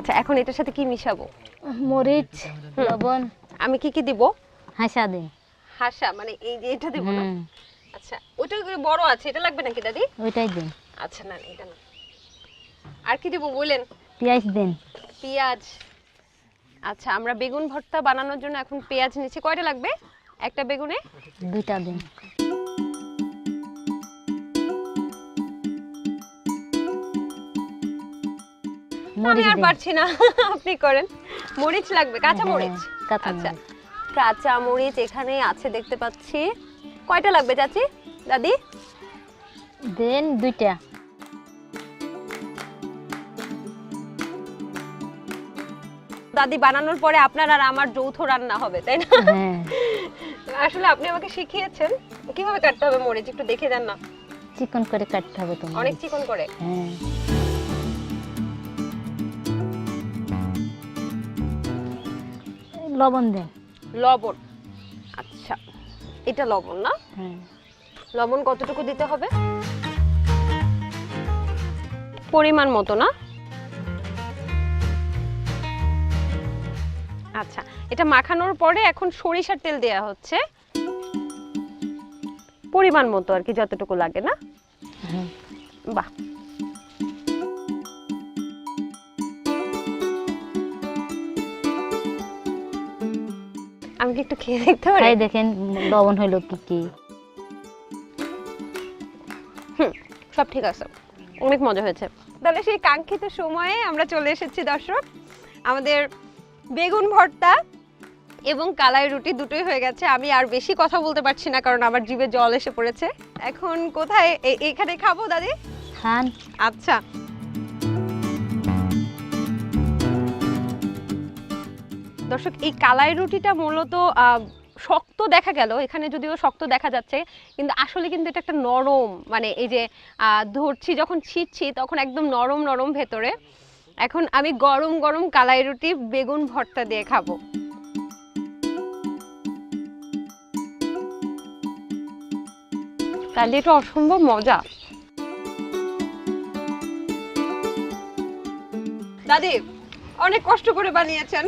আচ্ছা এখন এটার সাথে কি মিশাবো? মরিচ, লবণ। আমি কি দিব? হাসা দিন। হাসা মানে এই যে এটা দেব না? আচ্ছা ওটা বড় আছে, এটা লাগবে নাকি দাদি? ওইটাই দিন। আচ্ছা না এটা না। আর কি দেব বলেন? পেঁয়াজ দিন। পেঁয়াজ। আচ্ছা আমরা বেগুন ভর্তা বানানোর জন্য এখন পেঁয়াজ নিচ্ছি। কয়টা লাগবে একটা বেগুনে? 2টা দিন। আমি আর পারছি না, আপনি করেন। মরিচ লাগবে, কাঁচা মরিচ। আচ্ছা কাঁচা মরিচ এখানে আছে দেখতে পাচ্ছি। কয়টা লাগবে চাচি দাদি? দেন 2টা। দাদি বানানোর পরে আপনার আর আমার যৌথ রান্না হবে তাই না? হ্যাঁ আসলে আপনি আমাকে শিখিয়েছেন কিভাবে কাটতে হবে মরিচ, একটু দেখে দেন না। চিকন করে কাটতে হবে তোমার। অনেক চিকন করে? হ্যাঁ। লবণ দেন। লবণ। আচ্ছা এটা লবণ না? হ্যাঁ। লবণ কতটুকু দিতে হবে? পরিমাণ মতো না? আচ্ছা এটা মাখানোর পরে এখন সরিষার তেল দেয়া হচ্ছে পরিমাণ মতো আর কি, যতটুকু লাগে না? বাহ আমি কি একটু খেয়ে দেখতে পারি? খাই দেখেন লবণ হইলো কি কি। সব ঠিক আছে, অনেক মজা হয়েছে। তাহলে সেই কাঙ্ক্ষিত সময়ে আমরা চলে এসেছি দর্শক। আমাদের বেগুন ভর্তা এবং কালাই রুটি দুটোই হয়ে গেছে। আমি আর বেশি কথা বলতে পারছি না কারণ আমার জিভে জল এসে পড়েছে। এখন কোথায় এইখানে খাবো দাদি? খান। আচ্ছা দর্শক এই কালাই রুটিটা মূলত শক্ত দেখা গেল, এখানে যদিও শক্ত দেখা যাচ্ছে কিন্তু আসলে কিন্তু এটা একটা নরম, মানে এই যে ধরছি যখন ছিটছি তখন একদম নরম নরম ভেতরে। এখন আমি গরম গরম কালাই রুটি বেগুন ভর্তা দিয়ে খাবো। তাহলে এটা অসম্ভব মজা। দাদি অনেক কষ্ট করে বানিয়েছেন।